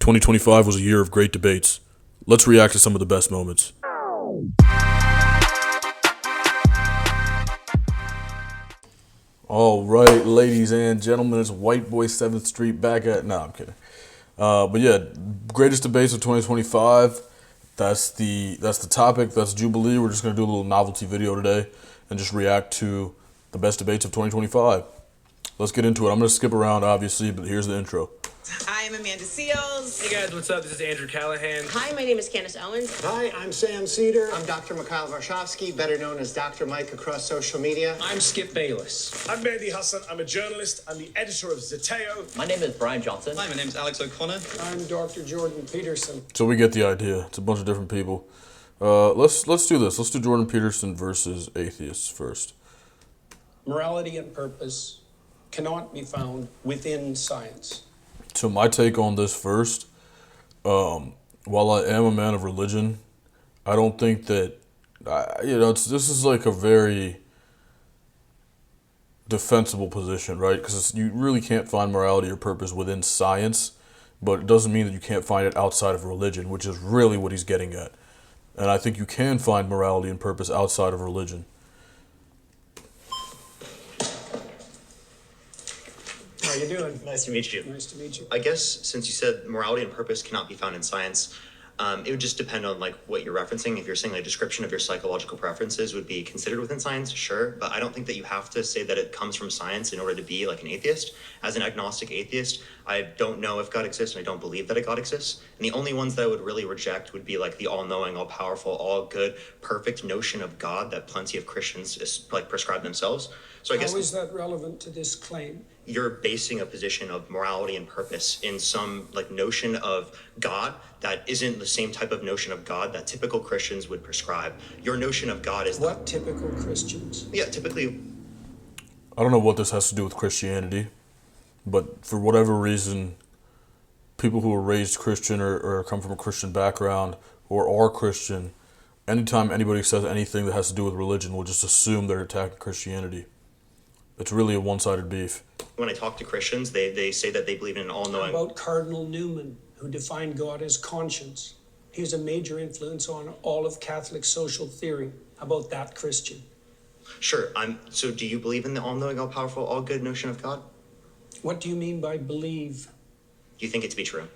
2025 was a year of great debates. Let's react to some of the best moments. All right, ladies and gentlemen, it's White Boy 7th Street back at... No, I'm kidding. But yeah, greatest debates of 2025. That's the topic. That's Jubilee. We're just going to do a little novelty video today and just react to the best debates of 2025. Let's get into it. I'm going to skip around, obviously, but here's the intro. Hi, I'm Amanda Seals. Hey guys, what's up? This is Andrew Callahan. Hi, my name is Candace Owens. Hi, I'm Sam Cedar. I'm Dr. Mikhail Varshavsky, better known as Dr. Mike across social media. I'm Skip Bayless. I'm Mehdi Hassan. I'm a journalist. I'm the editor of Zeteo. My name is Brian Johnson. Hi, my name is Alex O'Connor. I'm Dr. Jordan Peterson. So we get the idea. It's a bunch of different people. Let's do this. Let's do Jordan Peterson versus atheists first. Morality and purpose cannot be found within science. So my take on this first, while I am a man of religion, I don't think that, this is like a very defensible position, right? Because you really can't find morality or purpose within science, but it doesn't mean that you can't find it outside of religion, which is really what he's getting at. And I think you can find morality and purpose outside of religion. How you doing? Nice to meet you. Nice to meet you. I guess since you said morality and purpose cannot be found in science, it would just depend on like what you're referencing. If you're saying a description of your psychological preferences would be considered within science, sure. But I don't think that you have to say that it comes from science in order to be like an atheist. As an agnostic atheist, I don't know if God exists and I don't believe that a God exists. And the only ones that I would really reject would be like the all-knowing, all-powerful, all-good, perfect notion of God that plenty of Christians like prescribe themselves. So I guess How is that relevant to this claim? You're basing a position of morality and purpose in some like notion of God that isn't the same type of notion of God that typical Christians would prescribe. Your notion of God is What typical Christians? Yeah, typically. I don't know what this has to do with Christianity, but for whatever reason, people who are raised Christian or come from a Christian background or are Christian, anytime anybody says anything that has to do with religion, will just assume they're attacking Christianity. It's really a one-sided beef. When I talk to Christians, they say that they believe in an all-knowing. About Cardinal Newman, who defined God as conscience. He was a major influence on all of Catholic social theory. How about that Christian? Sure. So do you believe in the all-knowing, all-powerful, all-good notion of God? What do you mean by believe? Do you think it to be true?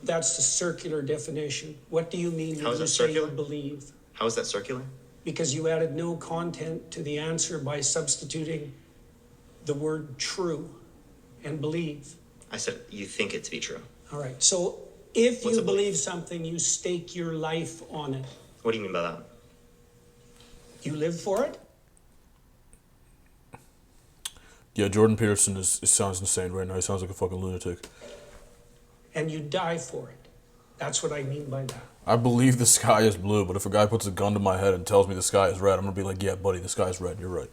That's the circular definition. What do you mean when you say you believe? How is that circular? Because you added no content to the answer by substituting the word true and believe. I said you think it to be true. All right. So if you believe something, you stake your life on it. What do you mean by that? You live for it? Yeah, Jordan Peterson sounds insane right now. He sounds like a fucking lunatic. And you die for it. That's what I mean by that. I believe the sky is blue, but if a guy puts a gun to my head and tells me the sky is red, I'm going to be like, yeah, buddy, the sky is red. You're right.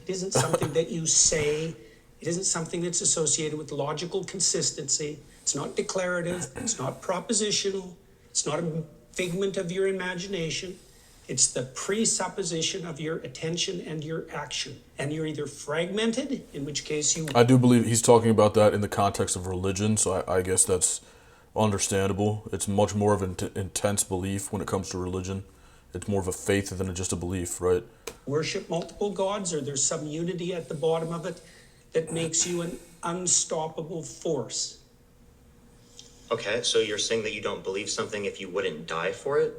It isn't something that you say. It isn't something that's associated with logical consistency. It's not declarative. It's not propositional. It's not a figment of your imagination. It's the presupposition of your attention and your action. And you're either fragmented, in which case you... I do believe he's talking about that in the context of religion, so I guess that's understandable. It's much more of an intense belief when it comes to religion. It's more of a faith than just a belief, right? Worship multiple gods, or there's some unity at the bottom of it that makes you an unstoppable force. Okay, so you're saying that you don't believe something if you wouldn't die for it?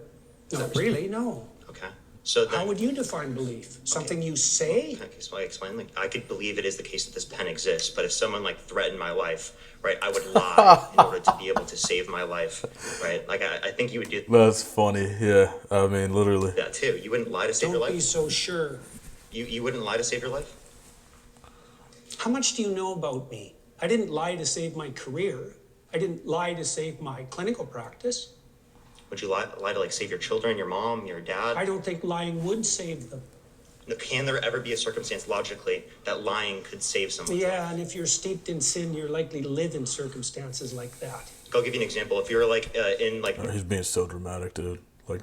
Not really, no. Okay. So then, how would you define belief? Something you say? Okay, so I explain. Like, I could believe it is the case that this pen exists, but if someone like threatened my life, right, I would lie in order to be able to save my life, right? Like, I think you would do. That's funny. Yeah, I mean, literally. That too. You wouldn't lie to save your life. Don't be so sure. You wouldn't lie to save your life. How much do you know about me? I didn't lie to save my career. I didn't lie to save my clinical practice. Would you lie to like save your children, your mom, your dad? I don't think lying would save them. Can there ever be a circumstance logically that lying could save someone? Yeah, and if you're steeped in sin, you're likely to live in circumstances like that. I'll give you an example. If you're like in like... He's being so dramatic, dude. Like,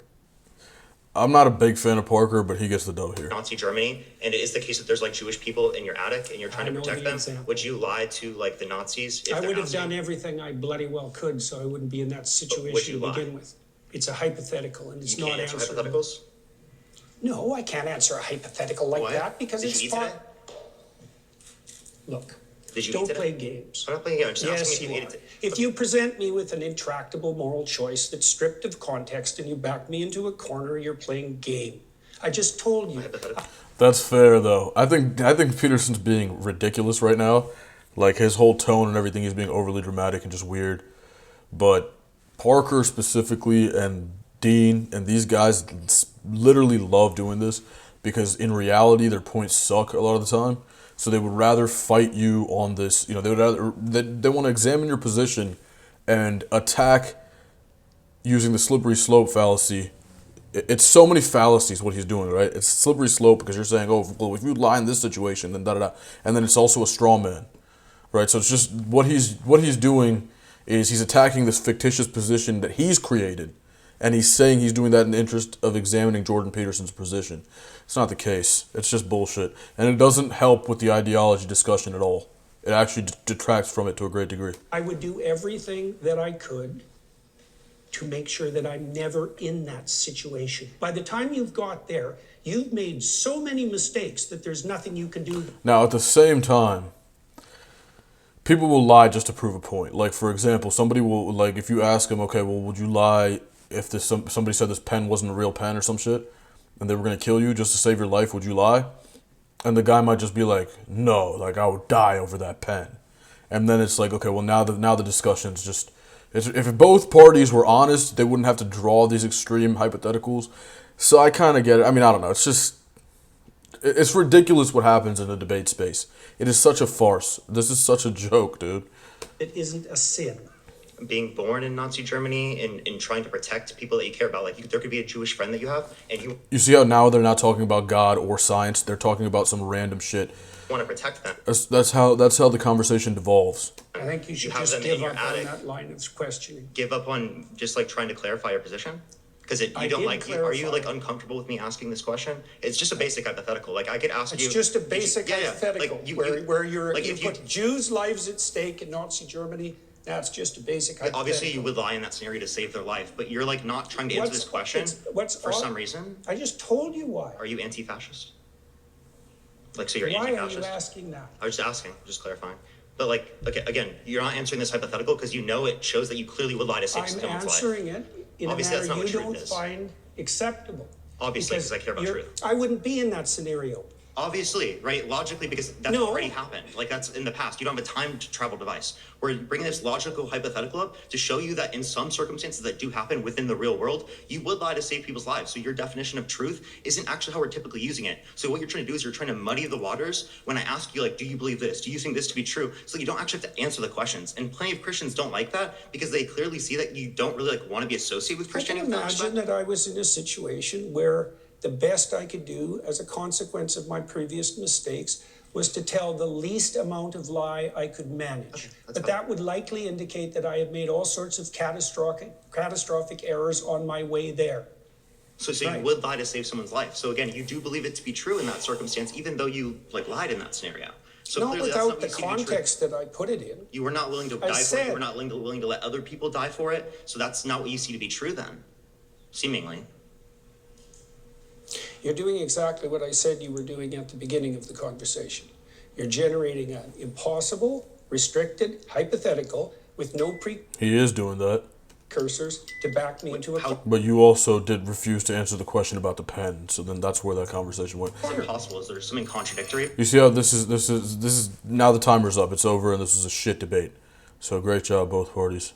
I'm not a big fan of Parker, but he gets the dough here. Nazi Germany, and it is the case that there's like Jewish people in your attic and you're trying to protect them, would you lie to like the Nazis if I they're would have Nazi? done everything I bloody well could so I wouldn't be in that situation to begin with. It's a hypothetical and it's You not can't answer answerable. hypotheticals? No, I can't answer a hypothetical like What? that because Did it's you eat far. today? Look, Did you eat don't today? play games. I'm not playing games. I'm just Yes, asking you if you are. ate it. If you present me with an intractable moral choice that's stripped of context and you back me into a corner, you're playing game. I just told you. That's fair, though. I think Peterson's being ridiculous right now. Like, his whole tone and everything, he's being overly dramatic and just weird. But Parker specifically and Dean and these guys literally love doing this because in reality, their points suck a lot of the time. So they would rather fight you on this. You know, they want to examine your position and attack using the slippery slope fallacy. It's so many fallacies what he's doing, right? It's slippery slope because you're saying, oh, well, if you lie in this situation, then da-da-da. And then it's also a straw man, right? So it's just what he's doing is he's attacking this fictitious position that he's created. And he's saying he's doing that in the interest of examining Jordan Peterson's position. It's not the case. It's just bullshit. And it doesn't help with the ideology discussion at all. It actually detracts from it to a great degree. I would do everything that I could to make sure that I'm never in that situation. By the time you've got there, you've made so many mistakes that there's nothing you can do. Now, at the same time, people will lie just to prove a point. Like, for example, somebody will, like, if you ask them, okay, well, would you lie if somebody said this pen wasn't a real pen or some shit, and they were going to kill you just to save your life, would you lie? And the guy might just be like, no, like, I would die over that pen. And then it's like, okay, well, now the discussion's just... If both parties were honest, they wouldn't have to draw these extreme hypotheticals. So I kind of get it. I mean, I don't know. It's just... It's ridiculous what happens in the debate space. It is such a farce. This is such a joke, dude. It isn't a sin. Being born in Nazi Germany and trying to protect people that you care about. Like, there could be a Jewish friend that you have, and you You see how now they're not talking about God or science. They're talking about some random shit. want to protect them. That's how the conversation devolves. I think you should have just them in give your up on attic. that line of questioning. Give up on just like trying to clarify your position? Because I you don't did like, are you like clarify. uncomfortable with me asking this question? It's just a basic hypothetical. Like, I could ask you. It's just a basic Yeah, yeah. hypothetical Like, where you're like you if you put Jews' lives at stake in Nazi Germany. That's just a basic hypothetical. obviously you would lie in that scenario to save their life, but you're like not trying to answer this question for some reason. I just told you why. Are you anti-fascist? Like, so you're Why are you anti-fascist? asking that? I was just asking, just clarifying. But like, okay, again, you're not answering this hypothetical because you know it shows that you clearly would lie to save I'm someone's life. answering it in Obviously, a that's not manner what you truth don't is. find acceptable. Obviously, because I care about you're- truth. I wouldn't be in that scenario. Obviously, right? Logically, because that's No. already happened. Like, that's in the past. You don't have a time travel device. We're bringing this logical hypothetical up to show you that in some circumstances that do happen within the real world, you would lie to save people's lives. So your definition of truth isn't actually how we're typically using it. So what you're trying to do is you're trying to muddy the waters when I ask you, like, do you believe this? Do you think this to be true? So you don't actually have to answer the questions. And plenty of Christians don't like that because they clearly see that you don't really like want to be associated with I can Christianity. in that imagine respect. that I was in a situation where the best I could do as a consequence of my previous mistakes was to tell the least amount of lie I could manage. But fine. that would likely indicate that I had made all sorts of catastrophic errors on my way there. So Right. you would lie to save someone's life. So again, you do believe it to be true in that circumstance, even though you like lied in that scenario. So Not clearly that's not without what the you see to be true. context that I put it in. You were not willing to I die for it. said- You were not willing to let other people die for it. So that's not what you see to be true then, seemingly. You're doing exactly what I said you were doing at the beginning of the conversation. You're generating an impossible, restricted, hypothetical with no He is doing that. precursors to back me into a... But you also did refuse to answer the question about the pen. So then that's where that conversation went. It's impossible. Is there something contradictory? You see how this is now the timer's up. It's over and this is a shit debate. So great job, both parties.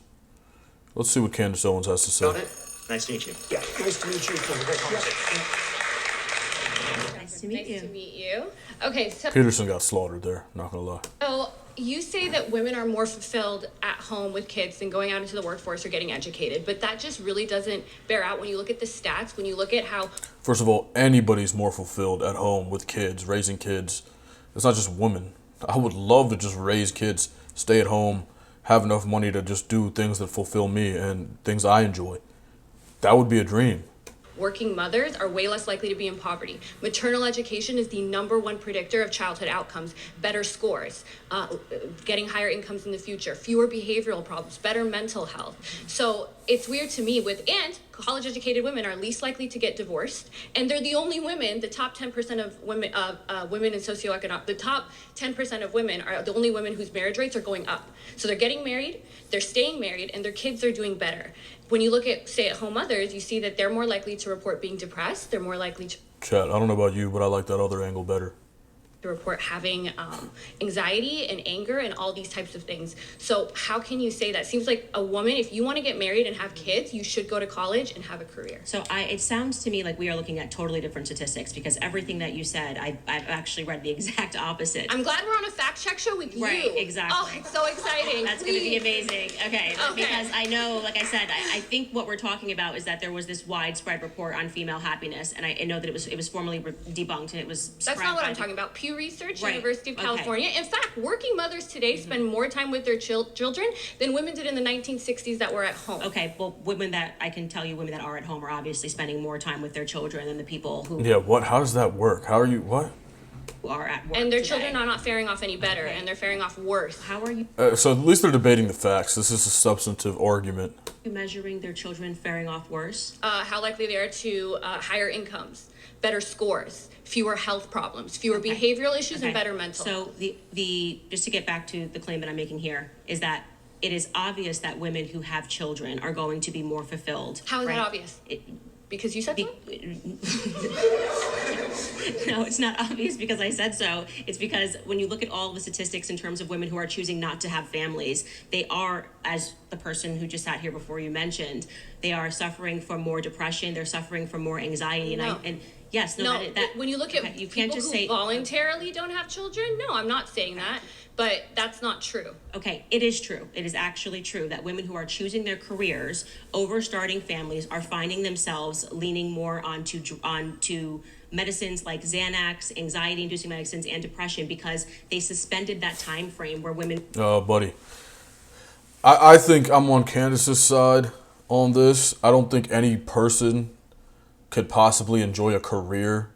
Let's see what Candace Owens has to say. Got it? Nice to meet you. Yeah, nice to meet you. Nice to meet Nice to you. meet you. Okay, Peterson got slaughtered there, not gonna lie. so you say that women are more fulfilled at home with kids than going out into the workforce or getting educated, but that just really doesn't bear out when you look at the stats, when you look at how First of all, anybody's more fulfilled at home with kids, raising kids. It's not just women. I would love to just raise kids, stay at home, have enough money to just do things that fulfill me and things I enjoy. That would be a dream. working mothers are way less likely to be in poverty. Maternal education is the #1 predictor of childhood outcomes, better scores, getting higher incomes in the future, fewer behavioral problems, better mental health. So it's weird to me and college educated women are least likely to get divorced, and they're the only women, the top 10% of women in socioeconomic, the top 10% of women are the only women whose marriage rates are going up. So they're getting married, they're staying married, and their kids are doing better. When you look at stay-at-home mothers, you see that they're more likely to report being depressed, they're more likely to Chat, I don't know about you, but I like that other angle better. report having anxiety and anger and all these types of things. So how can you say that? Seems like a woman, if you want to get married and have kids, you should go to college and have a career. So it sounds to me like we are looking at totally different statistics, because everything that you said, I've actually read the exact opposite. I'm glad we're on a fact check show with you. Right, exactly. Oh, it's so exciting. That's going to be amazing. Okay, because I know, like I said, I think what we're talking about is that there was this widespread report on female happiness, and I know that it was formally debunked, and it was. That's not what I'm talking about. Pew Research, Right. University of California. In fact, working mothers today spend more time with their children than women did in the 1960s that were at home. Okay, well, women that are at home are obviously spending more time with their children than the people who Yeah, what? How does that work? How are you, what? are at work And their today. children are not faring off any better, and they're faring off worse. How are you So at least they're debating the facts. This is a substantive argument. measuring their children faring off worse? How likely they are to higher incomes, better scores, fewer health problems, fewer behavioral issues, and better mental. So the just to get back to the claim that I'm making here is that it is obvious that women who have children are going to be more fulfilled. How is right? that obvious? Because you said so? No, it's not obvious because I said so. It's because when you look at all the statistics in terms of women who are choosing not to have families, they are, as the person who just sat here before you mentioned, they are suffering from more depression. They're suffering from more anxiety. When you look at you people can't just who say voluntarily don't have children, no, I'm not saying that, but that's not true. Okay, it is true. It is actually true that women who are choosing their careers over starting families are finding themselves leaning more onto medicines like Xanax, anxiety-inducing medicines, and depression because they suspended that time frame where women. Oh, buddy. I think I'm on Candace's side on this. I don't think any person could possibly enjoy a career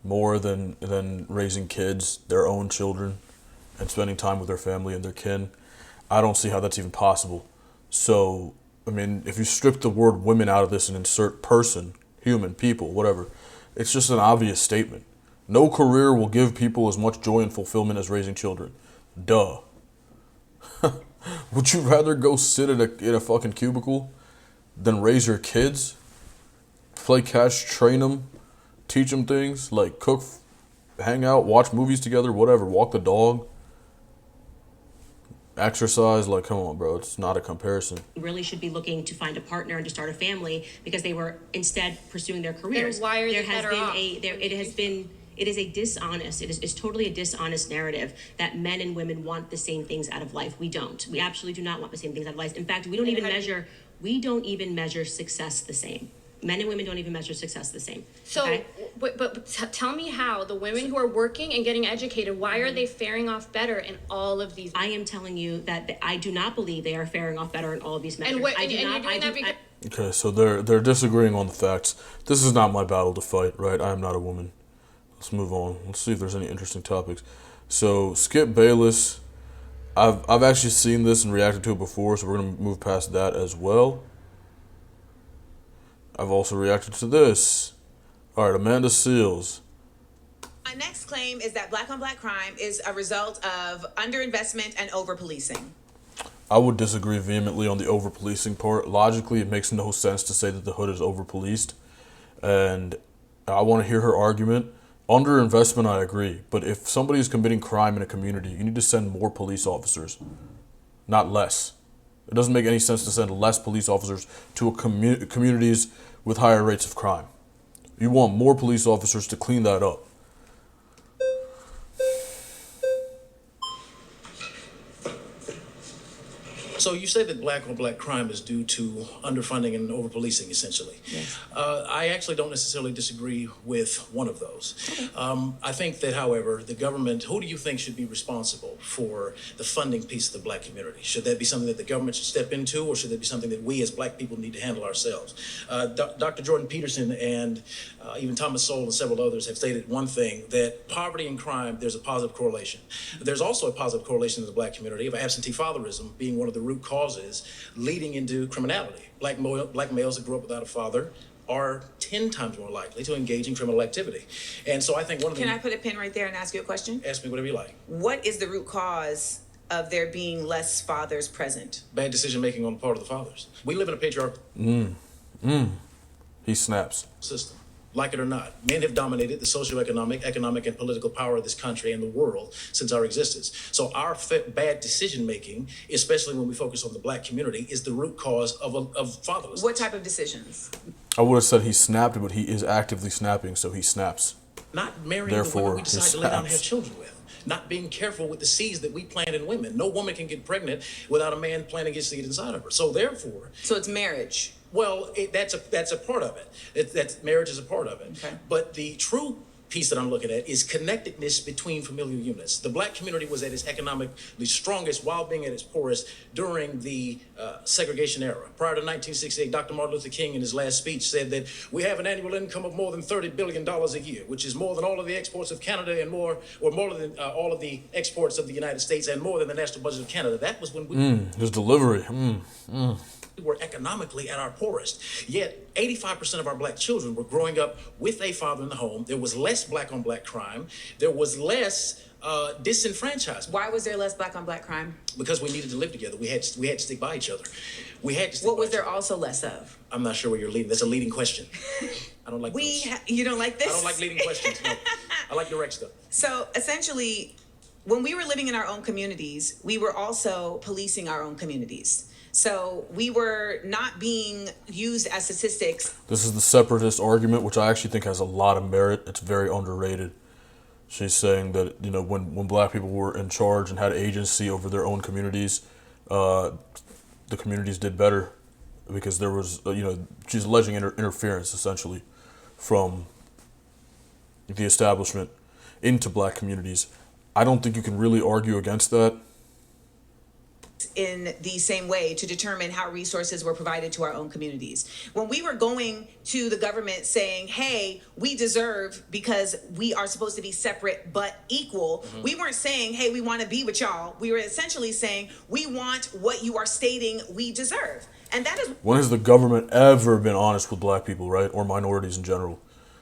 more than raising kids, their own children, and spending time with their family and their kin. I don't see how that's even possible. So, I mean, if you strip the word women out of this and insert person, human, people, whatever, it's just an obvious statement. No career will give people as much joy and fulfillment as raising children. Duh. Would you rather go sit in a fucking cubicle than raise your kids? Play catch, train them, teach them things, like cook, hang out, watch movies together, whatever, walk the dog, exercise, like, come on, bro, it's not a comparison. Really should be looking to find a partner and to start a family because they were instead pursuing their careers. Then why are they there has better been off? it is a dishonest, it's totally a dishonest narrative that men and women want the same things out of life. We don't. We absolutely do not want the same things out of life. In fact, we don't even measure success the same. Men and women don't even measure success the same. So, okay? but tell me how the women who are working and getting educated, why are they faring off better in all of these? I am telling you that I do not believe they are faring off better in all of these measures. Okay, so they're disagreeing on the facts. This is not my battle to fight, right? I am not a woman. Let's move on. Let's see if there's any interesting topics. So Skip Bayless, I've actually seen this and reacted to it before, so we're gonna move past that as well. I've also reacted to this. All right, Amanda Seals. My next claim is that black on black crime is a result of underinvestment and over-policing. I would disagree vehemently on the over-policing part. Logically, it makes no sense to say that the hood is over-policed. And I want to hear her argument. Underinvestment, I agree. But if somebody is committing crime in a community, you need to send more police officers, not less. It doesn't make any sense to send less police officers to communities with higher rates of crime. You want more police officers to clean that up. So you say that black on black crime is due to underfunding and overpolicing, essentially. Yes. I actually don't necessarily disagree with one of those. I think that, however, the government, who do you think should be responsible for the funding piece of the black community? Should that be something that the government should step into, or should that be something that we as black people need to handle ourselves? Dr. Jordan Peterson and even Thomas Sowell and several others have stated one thing, that poverty and crime, there's a positive correlation. There's also a positive correlation in the black community of absentee fatherism being one of the root causes leading into criminality. Black males that grew up without a father are 10 times more likely to engage in criminal activity. And so I think one of the... Can I put a pin right there and ask you a question? Ask me whatever you like. What is the root cause of there being less fathers present? Bad decision making on the part of the fathers. We live in a patriarchal He snaps. system. Like it or not, men have dominated the socioeconomic, economic, and political power of this country and the world since our existence. So our bad decision-making, especially when we focus on the black community, is the root cause of fatherlessness. What type of decisions? I would have said he snapped, but he is actively snapping, so he snaps. Not marrying Therefore, the women we decide to lay down and snaps. have children with. Not being careful with the seeds that we plant in women. No woman can get pregnant without a man planting his seed inside of her. So therefore... So it's marriage. Well, that's a part of it. That's marriage is a part of it. Okay. But the true piece that I'm looking at is connectedness between familial units. The black community was at its economically strongest while being at its poorest during the segregation era. Prior to 1968, Dr. Martin Luther King in his last speech said that we have an annual income of more than $30 billion a year, which is more than all of the exports of Canada and more than all of the exports of the United States and more than the national budget of Canada. That was when we... His delivery. We were economically at our poorest. Yet 85% of our black children were growing up with a father in the home. There was less black on black crime. There was less disenfranchisement. Why was there less black on black crime? Because we needed to live together. We had to stick by each other. We had to stick What by was each there other. also less of? I'm not sure where you're leading. That's a leading question. I don't like those. You don't like this? I don't like leading questions. No. I like direct stuff. So essentially, when we were living in our own communities, we were also policing our own communities. So we were not being used as statistics. This is the separatist argument, which I actually think has a lot of merit. It's very underrated. She's saying that, you know, when black people were in charge and had agency over their own communities, the communities did better because there was, she's alleging interference, essentially, from the establishment into black communities. I don't think you can really argue against that. In the same way to determine how resources were provided to our own communities. When we were going to the government saying, hey, we deserve because we are supposed to be separate but equal, we weren't saying, hey, we want to be with y'all. We were essentially saying, we want what you are stating we deserve. And that is... When has the government ever been honest with black people, right? Or minorities in general?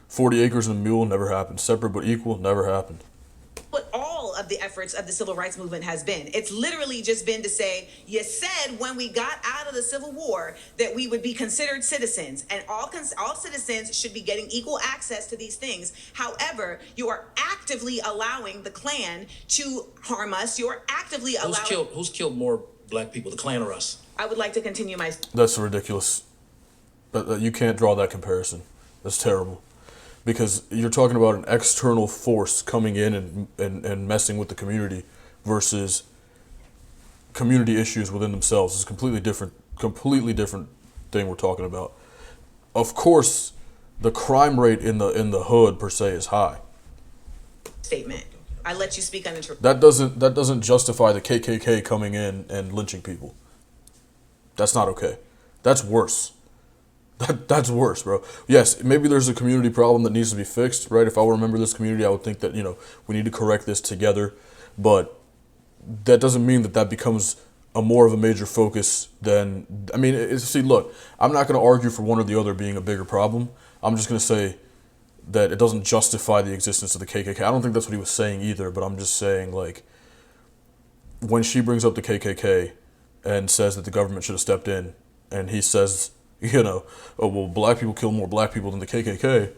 40 acres and a mule never happened. Separate but equal never happened. What all of the efforts of the civil rights movement has been. It's literally just been to say, you said when we got out of the Civil War that we would be considered citizens and all citizens should be getting equal access to these things. However, you are actively allowing the Klan to harm us. You are actively allowing... Who's killed more black people, the Klan or us? I would like to continue my... That's ridiculous. But you can't draw that comparison. That's terrible. Because you're talking about an external force coming in and messing with the community versus community issues within themselves. It's a completely different thing we're talking about. Of course, the crime rate in the hood per se is high. Statement. I let you speak uninterrupted. That doesn't justify the KKK coming in and lynching people. That's not okay. That's worse. That's worse, bro. Yes, maybe there's a community problem that needs to be fixed, right? If I were a member of this community, I would think that, we need to correct this together. But that doesn't mean that becomes more of a major focus than... see, look, I'm not going to argue for one or the other being a bigger problem. I'm just going to say that it doesn't justify the existence of the KKK. I don't think that's what he was saying either, but I'm just saying, like, when she brings up the KKK and says that the government should have stepped in, and he says... oh, well, black people kill more black people than the KKK.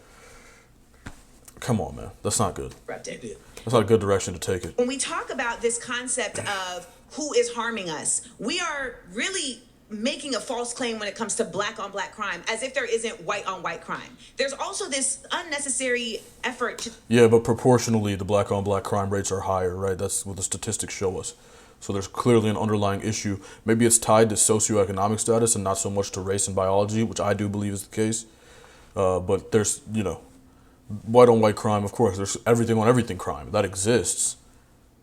Come on, man. That's not good. That's not a good direction to take it. When we talk about this concept of who is harming us, we are really making a false claim when it comes to black on black crime, as if there isn't white on white crime. There's also this unnecessary effort to... Yeah, but proportionally, the black on black crime rates are higher, right? That's what the statistics show us. So there's clearly an underlying issue. Maybe it's tied to socioeconomic status and not so much to race and biology, which I do believe is the case. But there's, white on white crime, of course, there's everything on everything crime. That exists.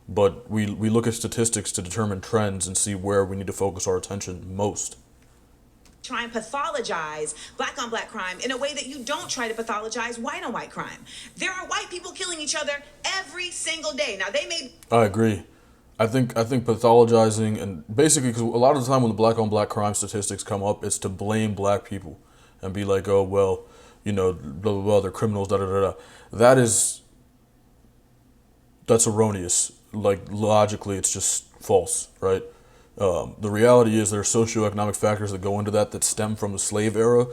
But we look at statistics to determine trends and see where we need to focus our attention most. Try and pathologize black on black crime in a way that you don't try to pathologize white on white crime. There are white people killing each other every single day. Now they may... I agree. I think pathologizing, and basically, because a lot of the time when the black on black crime statistics come up, it's to blame black people and be like, oh, well, blah, blah, blah, they're criminals, da, da, da, da. That's erroneous. Like, logically, it's just false, right? The reality is there are socioeconomic factors that go into that stem from the slave era,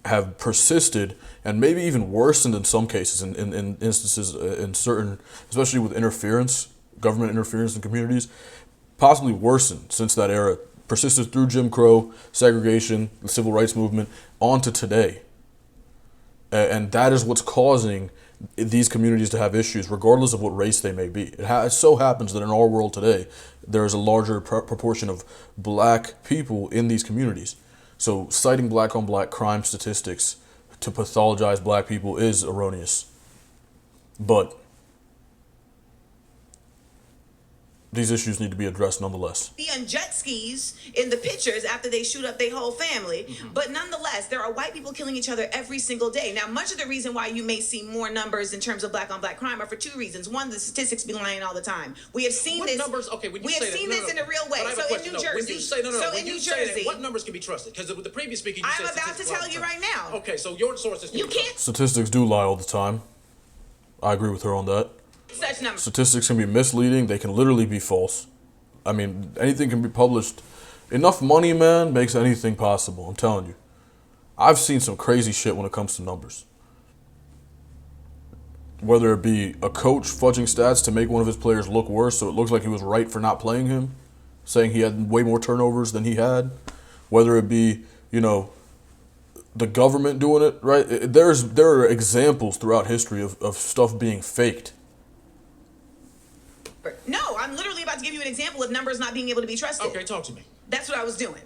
have persisted, and maybe even worsened in some cases, in instances, in certain, especially with interference, government interference in communities, possibly worsened since that era, persisted through Jim Crow, segregation, the civil rights movement, on to today. And that is what's causing these communities to have issues, regardless of what race they may be. It so happens that in our world today, there is a larger proportion of black people in these communities. So citing black on black crime statistics to pathologize black people is erroneous. But these issues need to be addressed nonetheless. Be on jet skis in the pictures after they shoot up their whole family. But nonetheless, there are white people killing each other every single day. Now, much of the reason why you may see more numbers in terms of black on black crime are for two reasons. One, the statistics be lying all the time. We have seen What this. numbers? Okay, when you we say have seen that, this in a real way. But I have a So in question. New No, Jersey. when you say So when in you New say Jersey. that, what numbers can be trusted? Because with the previous speaker, you I'm said about to statistics all tell the you time. right now. Okay, so your sources. Can You be can't. trusted. Statistics do lie all the time. I agree with her on that. Such numbers. Statistics can be misleading. They can literally be false. I mean, anything can be published. Enough money, man, makes anything possible. I'm telling you. I've seen some crazy shit when it comes to numbers. Whether it be a coach fudging stats to make one of his players look worse so it looks like he was right for not playing him, saying he had way more turnovers than he had. Whether it be, the government doing it, right? There are examples throughout history of stuff being faked. No, I'm literally about to give you an example of numbers not being able to be trusted. Okay, talk to me. That's what I was doing.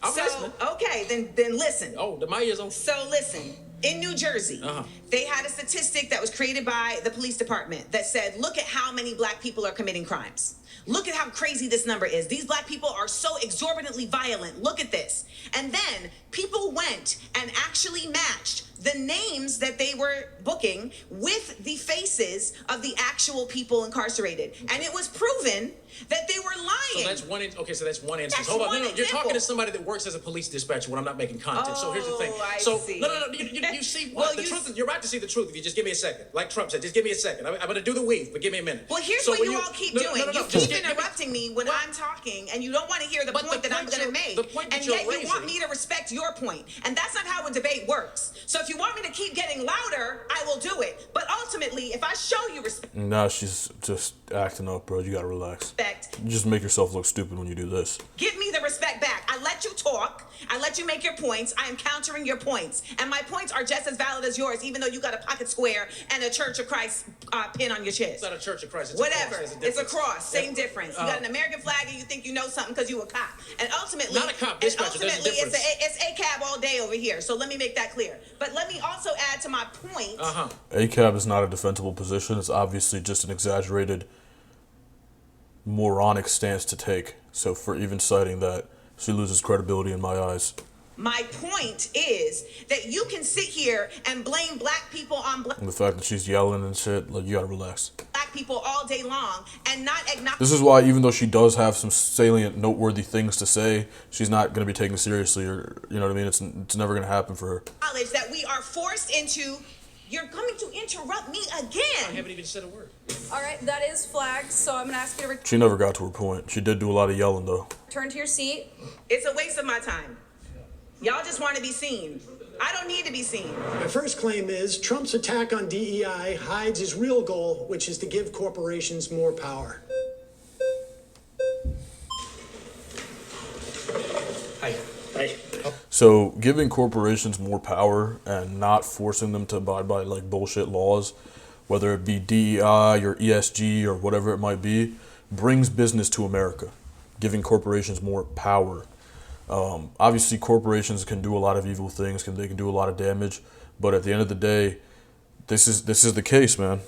I'm listening. Okay, then listen. Oh, my ears on. So listen, in New Jersey, they had a statistic that was created by the police department that said, look at how many black people are committing crimes. Look at how crazy this number is. These black people are so exorbitantly violent. Look at this. And then people went and actually matched the names that they were booking with the faces of the actual people incarcerated. And it was proven that they were lying. So that's one. So that's one instance. That's Hold on, one no, you're example. talking to somebody that works as a police dispatcher when I'm not making content. So here's the thing. I So see. no. You see what Well, the truth is. You're about to see the truth if you just give me a second. Like Trump said, just give me a second. I'm going to do the weave, but give me a minute. Well, here's So what when you all keep no, doing. No, You just keep interrupting me when I'm talking, and you don't want to hear the But point the that I'm point going to you're- make. the point that And you're yet you want raising- me to respect your point. And that's not how a debate works. So if you want me to keep getting louder, I will do it. But ultimately, if I show you Nah, she's just acting up, bro. You gotta relax. respect, You just make yourself look stupid when you do this. give me the respect back. I let you talk. I let you make your points. I am countering your points. And my points are just as valid as yours, even though you got a pocket square and a Church of Christ pin on your chest. It's not a Church of Christ. It's Whatever. A cross. It's a cross. Same difference. You got an American flag and you think you know something because you a cop. And ultimately, Not a cop, dispatcher. There's a difference. it's ACAB all day over here. So let me make that clear. But let me also add to my point. ACAB is not a defensible position. It's obviously just an exaggerated, moronic stance to take. So for even citing that, she loses credibility in my eyes. My point is that you can sit here and blame black people on And the fact that she's yelling and shit, like, you gotta relax. black people all day long and not acknowledge. This is why, even though she does have some salient, noteworthy things to say, she's not gonna be taken seriously, or, you know what I mean? It's never gonna happen for her. Knowledge that we are forced into. You're coming to interrupt me again. I haven't even said a word. All right, that is flagged, so I'm gonna ask you to She never got to her point. She did do a lot of yelling, though. return to your seat. It's a waste of my time. Y'all just want to be seen. I don't need to be seen. My first claim is Trump's attack on DEI hides his real goal, which is to give corporations more power. Hi. So giving corporations more power and not forcing them to abide by like bullshit laws, whether it be DEI or ESG or whatever it might be, brings business to America. giving corporations more power. Obviously, corporations can do a lot of evil things, they can do a lot of damage, but at the end of the day, this is the case, man.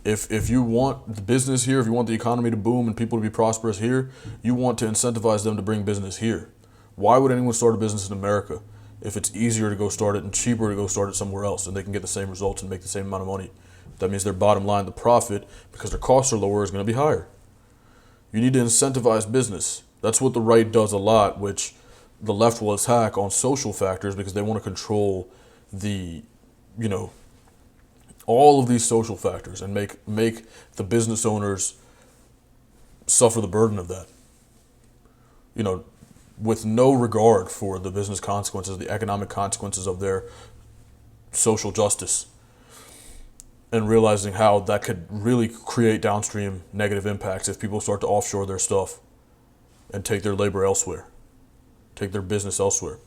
If you want the business here, if you want the economy to boom and people to be prosperous here, you want to incentivize them to bring business here. Why would anyone start a business in America if it's easier to go start it and cheaper to go start it somewhere else and they can get the same results and make the same amount of money? That means their bottom line, the profit, because their costs are lower, is going to be higher. You need to incentivize business. That's what the right does a lot, which the left will attack on social factors because they want to control the, all of these social factors and make the business owners suffer the burden of that. With no regard for the business consequences, the economic consequences of their social justice, and realizing how that could really create downstream negative impacts if people start to offshore their stuff and take their labor elsewhere, take their business elsewhere.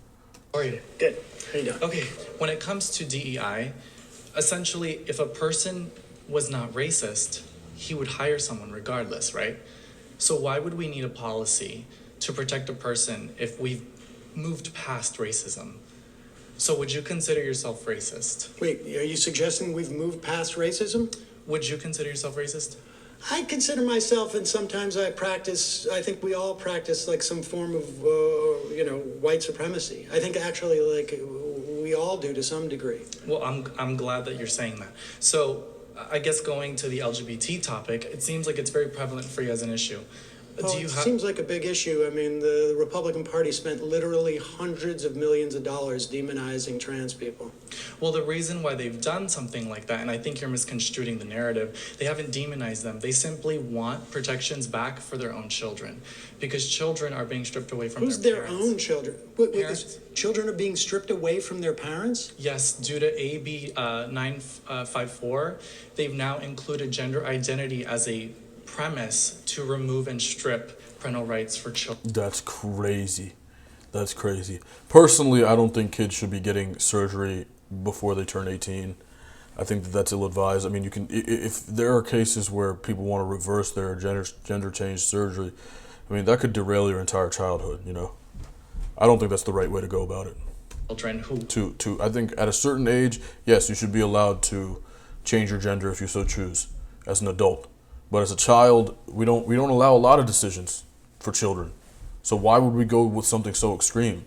How are you? Good. How you doing? Okay, when it comes to DEI, essentially, if a person was not racist, he would hire someone regardless, right? So why would we need a policy to protect a person if we've moved past racism? So would you consider yourself racist? Wait, are you suggesting we've moved past racism? Would you consider yourself racist? I consider myself, and sometimes I think we all practice like some form of, white supremacy. I think actually like we all do to some degree. Well, I'm glad that you're saying that. So I guess going to the LGBT topic, it seems like it's very prevalent for you as an issue. Well, it seems like a big issue. I mean, the Republican Party spent literally hundreds of millions of dollars demonizing trans people. Well, the reason why they've done something like that, and I think you're misconstruing the narrative, they haven't demonized them. They simply want protections back for their own children, because children are being stripped away from their parents. Who's their own children? Children are being stripped away from their parents? Yes, due to AB 954, they've now included gender identity as a premise to remove and strip parental rights for children. That's crazy. That's crazy. Personally, I don't think kids should be getting surgery before they turn 18. I think that's ill-advised. I mean, if there are cases where people want to reverse their gender change surgery, I mean, that could derail your entire childhood, I don't think that's the right way to go about it. Children who? I think at a certain age, yes, you should be allowed to change your gender if you so choose as an adult. But as a child, we don't allow a lot of decisions for children. So why would we go with something so extreme?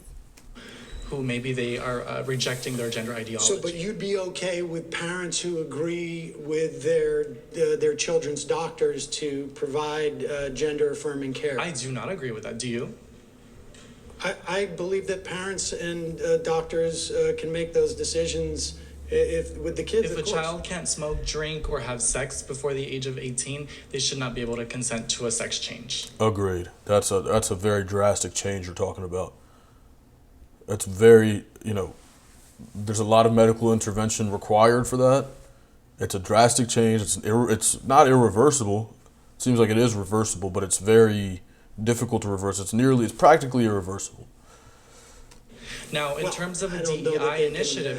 Who maybe they are rejecting their gender ideology. So, but you'd be okay with parents who agree with their children's doctors to provide gender-affirming care? I do not agree with that. Do you? I believe that parents and doctors can make those decisions with the kids. If a child can't smoke, drink, or have sex before the age of 18, they should not be able to consent to a sex change. Agreed. That's a very drastic change you're talking about. It's very, there's a lot of medical intervention required for that. It's a drastic change. It's not irreversible. It seems like it is reversible, but it's very difficult to reverse. It's practically irreversible. Now, in terms of a DEI initiative,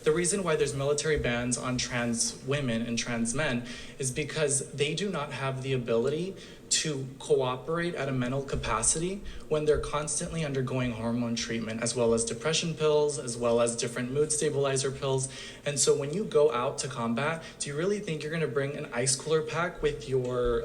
the reason why there's military bans on trans women and trans men is because they do not have the ability to cooperate at a mental capacity when they're constantly undergoing hormone treatment, as well as depression pills, as well as different mood stabilizer pills. And so when you go out to combat, do you really think you're going to bring an ice cooler pack with your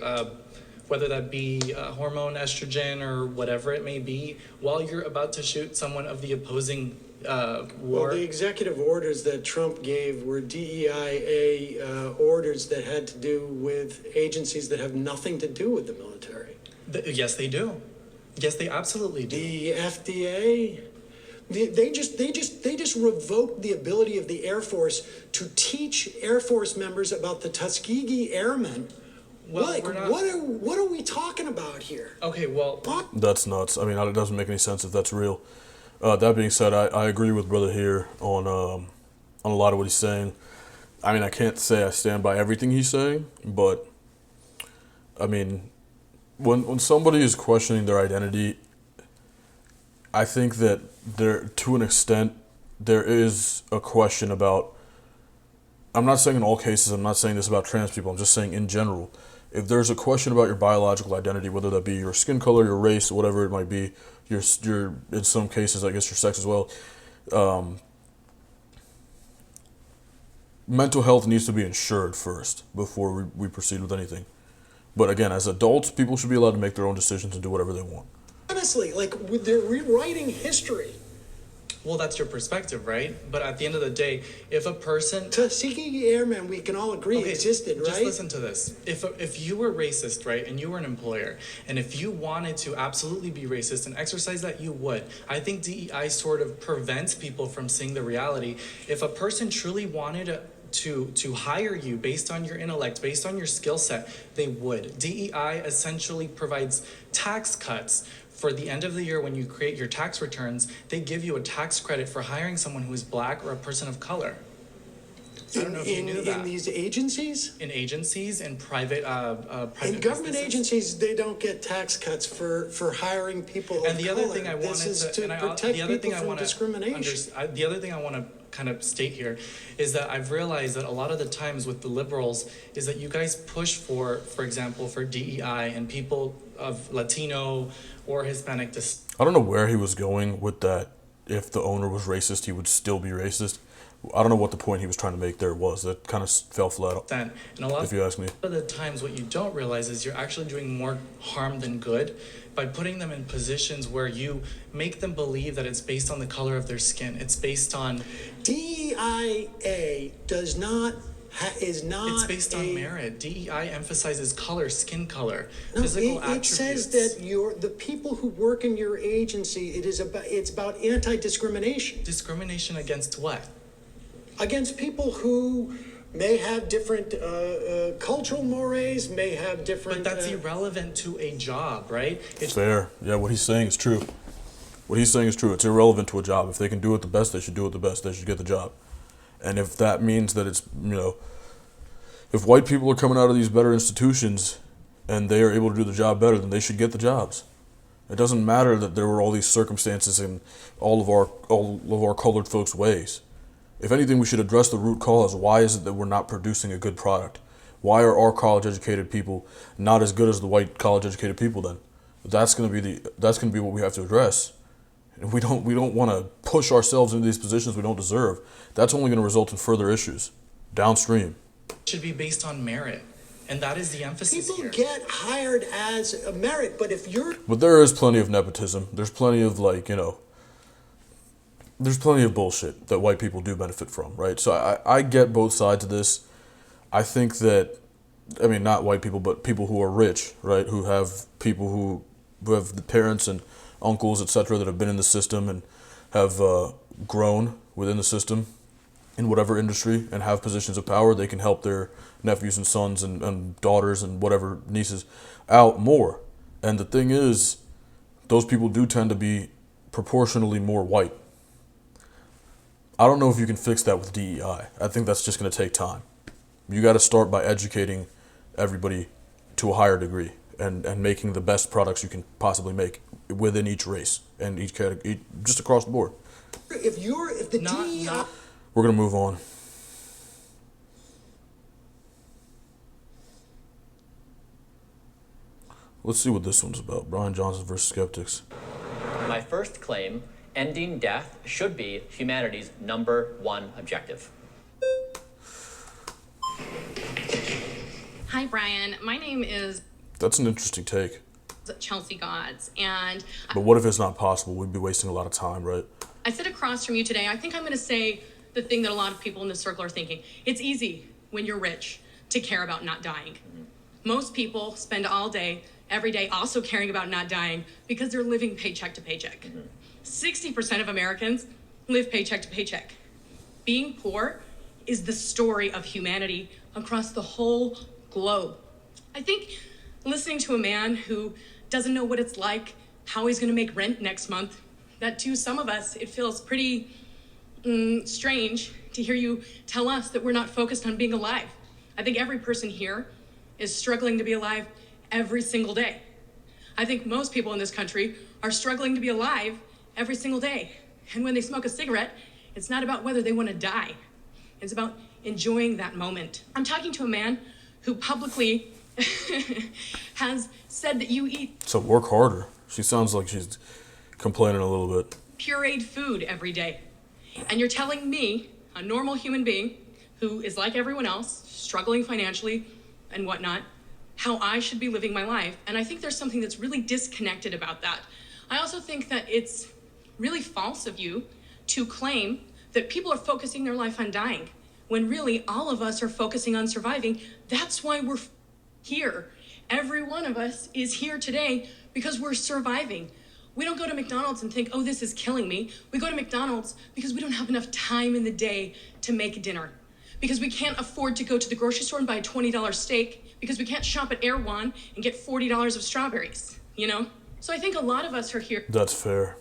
whether that be hormone estrogen or whatever it may be, while you're about to shoot someone of the opposing war? Well, the executive orders that Trump gave were DEIA orders that had to do with agencies that have nothing to do with the military. Yes, they do. Yes, they absolutely do. The FDA, they just revoked the ability of the Air Force to teach Air Force members about the Tuskegee Airmen. Well, what are we talking about here? Okay, well, that's nuts. I mean, it doesn't make any sense if that's real. That being said, I agree with brother here on a lot of what he's saying. I mean, I can't say I stand by everything he's saying, but I mean, when somebody is questioning their identity, I think that to an extent, there is a question about. I'm not saying in all cases. I'm not saying this about trans people. I'm just saying in general. if there's a question about your biological identity, whether that be your skin color, your race, whatever it might be, your in some cases, I guess your sex as well, mental health needs to be insured first before we proceed with anything. But again, as adults, people should be allowed to make their own decisions and do whatever they want. Honestly, like, they're rewriting history. Well, that's your perspective, right? But at the end of the day, if a person... Tuskegee Airmen, we can all agree, existed, right? Just listen to this. If you were racist, right, and you were an employer, and if you wanted to absolutely be racist and exercise that, you would. I think DEI sort of prevents people from seeing the reality. If a person truly wanted to hire you based on your intellect, based on your skill set, they would. DEI essentially provides tax cuts. For the end of the year, when you create your tax returns, they give you a tax credit for hiring someone who is black or a person of color. I don't know if you knew that. In these agencies? In agencies and private in government agencies, they don't get tax cuts for hiring people and the of other color. thing I wanted this is to protect people from discrimination. The other thing I want to kind of state here is that I've realized that a lot of the times with the liberals is that you guys push for example, for DEI and people of Latino or Hispanic descent. I don't know where he was going with that. If the owner was racist, he would still be racist. I don't know what the point he was trying to make there was. That kind of fell flat. And a lot if you ask me. of the times what you don't realize is you're actually doing more harm than good by putting them in positions where you make them believe that it's based on the color of their skin. It's based on... DEIA does not... is not It's based on merit. DEI emphasizes color, skin color, no, physical it attributes. says that the people who work in your agency, it's about anti-discrimination. Discrimination against what? Against people who may have different cultural mores, may have different... But that's irrelevant to a job, right? It's fair. Yeah, what he's saying is true. What he's saying is true. It's irrelevant to a job. If they can do it the best, they should do it the best. They should get the job. And if that means that it's, if white people are coming out of these better institutions and they are able to do the job better, then they should get the jobs. It doesn't matter that there were all these circumstances in all of our colored folks' ways. If anything, we should address the root cause. Why is it that we're not producing a good product? Why are our college-educated people not as good as the white college-educated people then? That's going to be what we have to address. We don't want to push ourselves into these positions we don't deserve. That's only going to result in further issues downstream. It should be based on merit, and that is the emphasis People here. get hired as a merit, but if you're... But there is plenty of nepotism. There's plenty of there's plenty of bullshit that white people do benefit from, right? So I get both sides of this. I think that, not white people, but people who are rich, right? Who have people who have the parents and uncles, etc., that have been in the system and have grown within the system in whatever industry and have positions of power. They can help their nephews and sons and daughters and whatever nieces out more. And the thing is, those people do tend to be proportionally more white. I don't know if you can fix that with DEI. I think that's just going to take time. You got to start by educating everybody to a higher degree and making the best products you can possibly make within each race and each category, just across the board. If the DEI... We're going to move on. Let's see what this one's about. Brian Johnson versus skeptics. My first claim, ending death should be humanity's #1 objective. Hi, Brian. My name is That's an interesting take. Chelsea Godds, and But what if it's not possible? We'd be wasting a lot of time, right? I sit across from you today. I think I'm going to say the thing that a lot of people in this circle are thinking. It's easy when you're rich to care about not dying. Most people spend all day, every day, also caring about not dying because they're living paycheck to paycheck. 60% of Americans live paycheck to paycheck. Being poor is the story of humanity across the whole globe. I think listening to a man who doesn't know what it's like, how he's going to make rent next month, that to some of us, it feels pretty strange to hear you tell us that we're not focused on being alive. I think every person here is struggling to be alive every single day. I think most people in this country are struggling to be alive every single day. And when they smoke a cigarette, it's not about whether they want to die. It's about enjoying that moment. I'm talking to a man who publicly has said that you eat So work harder. She sounds like she's complaining a little bit. pureed food every day. And you're telling me, a normal human being who is like everyone else, struggling financially and whatnot, how I should be living my life. And I think there's something that's really disconnected about that. I also think that it's really false of you to claim that people are focusing their life on dying, when really all of us are focusing on surviving. That's why we're here. Every one of us is here today because we're surviving. We don't go to McDonald's and think, oh, this is killing me. We go to McDonald's because we don't have enough time in the day to make dinner. Because we can't afford to go to the grocery store and buy a $20 steak. Because we can't shop at Erewhon and get $40 of strawberries, you know? So I think a lot of us are here That's fair.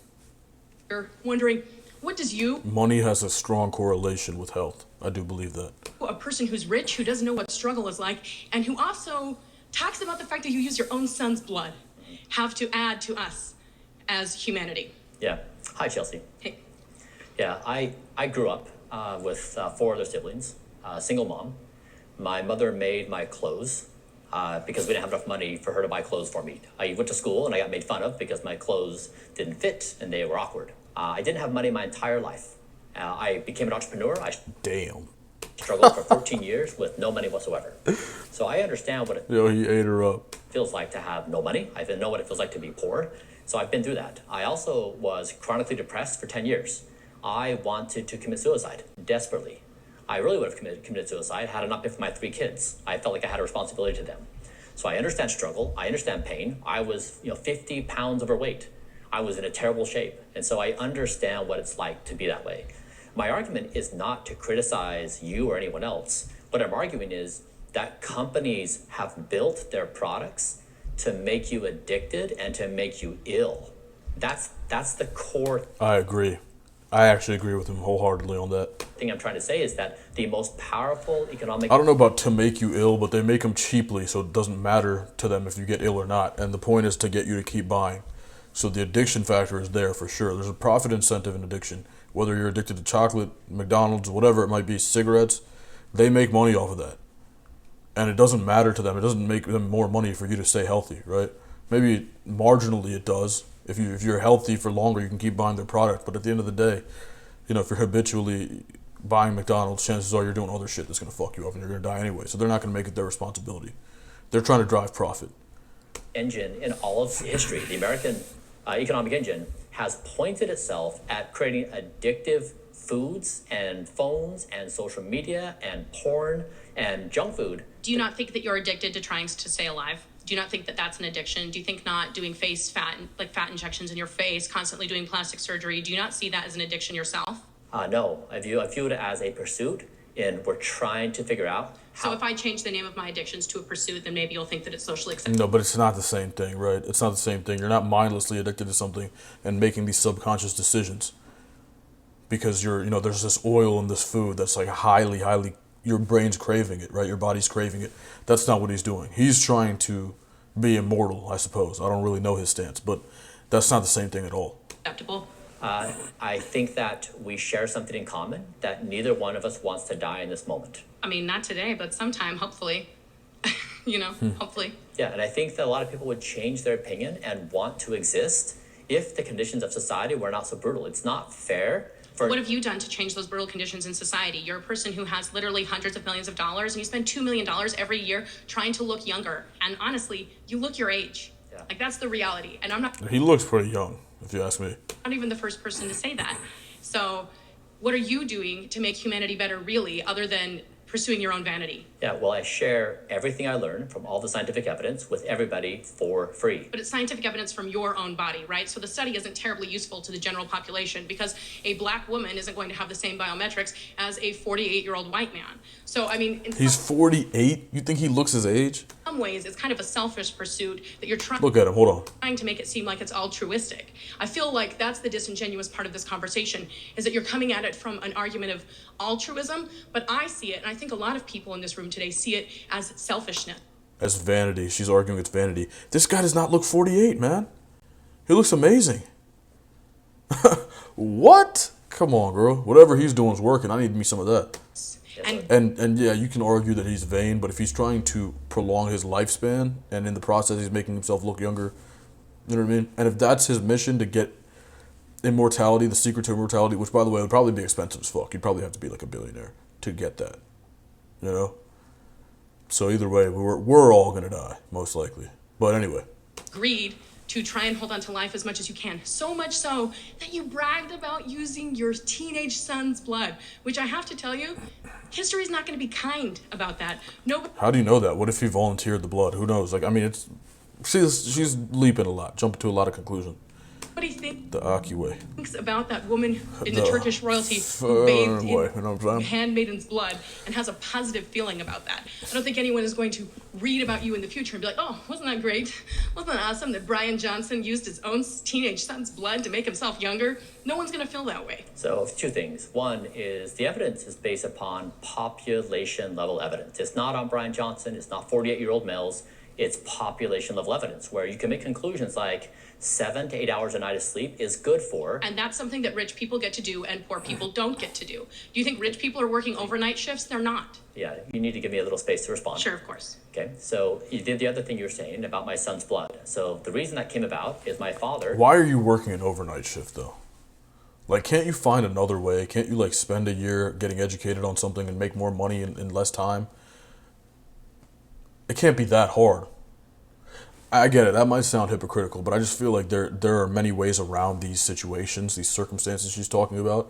wondering, what does you, Money has a strong correlation with health. I do believe that. a person who's rich, who doesn't know what struggle is like, and who also talks about the fact that you use your own son's blood, have to add to us as humanity? Yeah. Hi, Chelsea. Hey. Yeah, I grew up with 4 other siblings, single mom. My mother made my clothes because we didn't have enough money for her to buy clothes for me. I went to school and I got made fun of because my clothes didn't fit and they were awkward. I didn't have money my entire life. I became an entrepreneur. I struggled for 14 years with no money whatsoever. So I understand what it He ate her up. feels like to have no money. I know what it feels like to be poor. So I've been through that. I also was chronically depressed for 10 years. I wanted to commit suicide desperately. I really would have committed suicide had it not been for my 3 kids. I felt like I had a responsibility to them. So I understand struggle. I understand pain. I was, 50 pounds overweight. I was in a terrible shape. And so I understand what it's like to be that way. My argument is not to criticize you or anyone else. What I'm arguing is that companies have built their products to make you addicted and to make you ill. That's the core. I agree. I actually agree with him wholeheartedly on that. Thing I'm trying to say is that the most powerful economic... I don't know about to make you ill, but they make them cheaply, so it doesn't matter to them if you get ill or not. And the point is to get you to keep buying. So the addiction factor is there for sure. There's a profit incentive in addiction. Whether you're addicted to chocolate, McDonald's, whatever it might be, cigarettes, they make money off of that. And it doesn't matter to them. It doesn't make them more money for you to stay healthy, right? Maybe marginally it does. If you're healthy for longer, you can keep buying their product. But at the end of the day, if you're habitually buying McDonald's, chances are you're doing other shit that's going to fuck you up and you're going to die anyway. So they're not going to make it their responsibility. They're trying to drive profit. Engine in all of history, the American economic engine, has pointed itself at creating addictive foods and phones and social media and porn and junk food. Do you not think that you're addicted to trying to stay alive? Do you not think that that's an addiction? Do you think not doing fat injections in your face, constantly doing plastic surgery, do you not see that as an addiction yourself? No, I view it as a pursuit, and we're trying to figure out how... So if I change the name of my addictions to a pursuit, then maybe you'll think that it's socially acceptable. No, but it's not the same thing, right? It's not the same thing. You're not mindlessly addicted to something and making these subconscious decisions because there's this oil in this food that's like highly, your brain's craving it, right? Your body's craving it. That's not what he's doing. He's trying to be immortal, I suppose. I don't really know his stance, but that's not the same thing at all. Acceptable. I think that we share something in common, that neither one of us wants to die in this moment. I mean, not today, but sometime, hopefully. Hopefully. Yeah, and I think that a lot of people would change their opinion and want to exist if the conditions of society were not so brutal. It's not fair. What have you done to change those brutal conditions in society? You're a person who has literally hundreds of millions of dollars, and you spend $2 million every year trying to look younger. And honestly, you look your age. Yeah. Like, that's the reality. And I'm not... He looks pretty young, if you ask me. Not even the first person to say that. So what are you doing to make humanity better, really, other than pursuing your own vanity? Yeah, well, I share everything I learn from all the scientific evidence with everybody for free. But it's scientific evidence from your own body, right? So the study isn't terribly useful to the general population because a black woman isn't going to have the same biometrics as a 48-year-old white man. So, I mean... He's 48? You think he looks his age? In some ways, it's kind of a selfish pursuit that you're trying... Look at him, hold on. Trying to make it seem like it's altruistic. I feel like that's the disingenuous part of this conversation, is that you're coming at it from an argument of altruism, but I see it, and I think a lot of people in this room today see it as selfishness. As vanity. She's arguing it's vanity. This guy does not look 48, man. He looks amazing. What? Come on, girl. Whatever he's doing is working. I need me some of that. And yeah, you can argue that he's vain, but if he's trying to prolong his lifespan and in the process he's making himself look younger, you know what I mean? And if that's his mission to get immortality, the secret to immortality, which by the way would probably be expensive as fuck. You'd probably have to be like a billionaire to get that, you know? So either way, we're all gonna die, most likely. But anyway. Greed to try and hold on to life as much as you can. So much so that you bragged about using your teenage son's blood, which I have to tell you, history's not going to be kind about that. Nobody. How do you know that? What if he volunteered the blood? Who knows? Like, I mean, she's leaping a lot, jumping to a lot of conclusions. What do you think? The Aki way. Thinks about that woman in the Turkish royalty who bathed in handmaiden's blood and has a positive feeling about that. I don't think anyone is going to read about you in the future and be like, oh, wasn't that great? Wasn't that awesome that Brian Johnson used his own teenage son's blood to make himself younger? No one's going to feel that way. So two things. One is the evidence is based upon population level evidence. It's not on Brian Johnson. It's not 48-year-old males. It's population level evidence where you can make conclusions like 7 to 8 hours a night of sleep is good for. And that's something that rich people get to do and poor people don't get to do. Do you think rich people are working overnight shifts? They're not. Yeah, you need to give me a little space to respond. Sure, of course. Okay, so you did the other thing you were saying about my son's blood. So the reason that came about is my father. Why are you working an overnight shift though? Like, can't you find another way? Can't you like spend a year getting educated on something and make more money in less time? It can't be that hard. I get it. That might sound hypocritical, but I just feel like there are many ways around these situations, these circumstances she's talking about.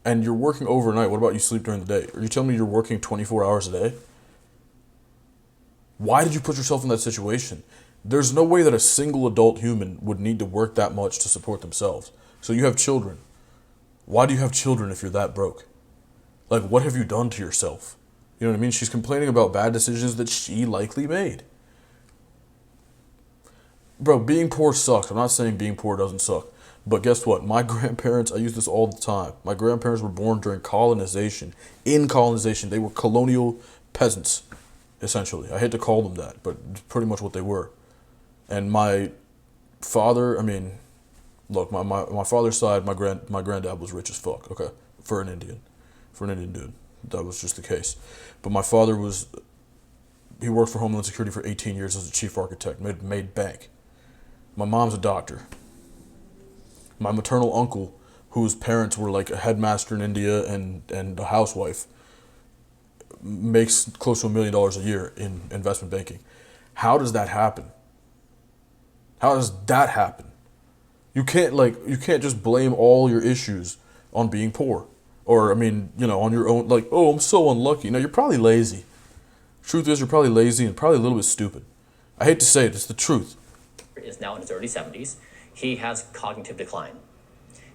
And you're working overnight. What about you sleep during the day? Are you telling me you're working 24 hours a day? Why did you put yourself in that situation? There's no way that a single adult human would need to work that much to support themselves. So you have children. Why do you have children if you're that broke? Like, what have you done to yourself? You know what I mean? She's complaining about bad decisions that she likely made. Bro, being poor sucks. I'm not saying being poor doesn't suck. But guess what? My grandparents, I use this all the time. My grandparents were born during colonization. In colonization, they were colonial peasants, essentially. I hate to call them that, but it's pretty much what they were. And my father, I mean, look, my father's side, my granddad was rich as fuck, okay? For an Indian dude. That was just the case. But my father he worked for Homeland Security for 18 years as a chief architect, made bank. My mom's a doctor. My maternal uncle, whose parents were like a headmaster in India and a housewife, makes close to $1 million a year in investment banking. How does that happen? How does that happen? You can't just blame all your issues on being poor. Or, I mean, you know, on your own, like, oh, I'm so unlucky. No, you're probably lazy. Truth is, you're probably lazy and probably a little bit stupid. I hate to say it, it's the truth. Is now in his early 70s. He has cognitive decline.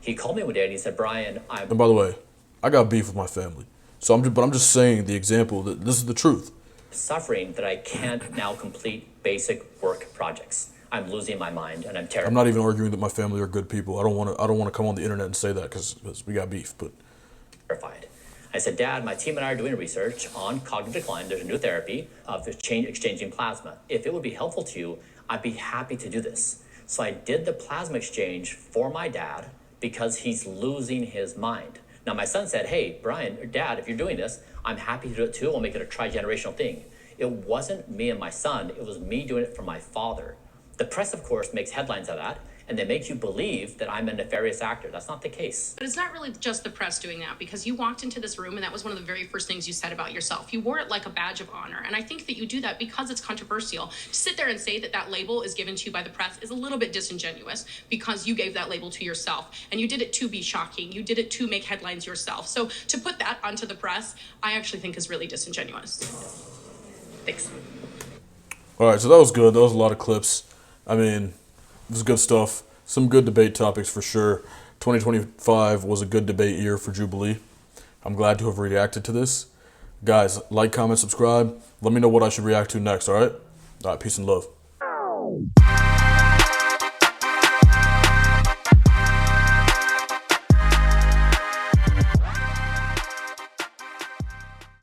He called me one day and he said, Brian, And by the way, I got beef with my family. But I'm just saying the example that this is the truth. Suffering that I can't now complete basic work projects. I'm losing my mind and I'm terrified. I'm not even arguing that my family are good people. I don't want to come on the internet and say that because we got beef, but terrified. I said, Dad, my team and I are doing research on cognitive decline. There's a new therapy of exchanging plasma. If it would be helpful to you, I'd be happy to do this. So I did the plasma exchange for my dad because he's losing his mind. Now my son said, hey, Brian, or Dad, if you're doing this, I'm happy to do it too. We'll make it a tri-generational thing. It wasn't me and my son. It was me doing it for my father. The press, of course, makes headlines of that, and they make you believe that I'm a nefarious actor. That's not the case. But it's not really just the press doing that, because you walked into this room and that was one of the very first things you said about yourself. You wore it like a badge of honor. And I think that you do that because it's controversial. To sit there and say that that label is given to you by the press is a little bit disingenuous because you gave that label to yourself. And you did it to be shocking. You did it to make headlines yourself. So to put that onto the press, I actually think is really disingenuous. Thanks. All right, so that was good. That was a lot of clips. I mean, it was good stuff. Some good debate topics for sure. 2025 was a good debate year for Jubilee. I'm glad to have reacted to this. Guys, like, comment, subscribe. Let me know what I should react to next, all right? All right, peace and love.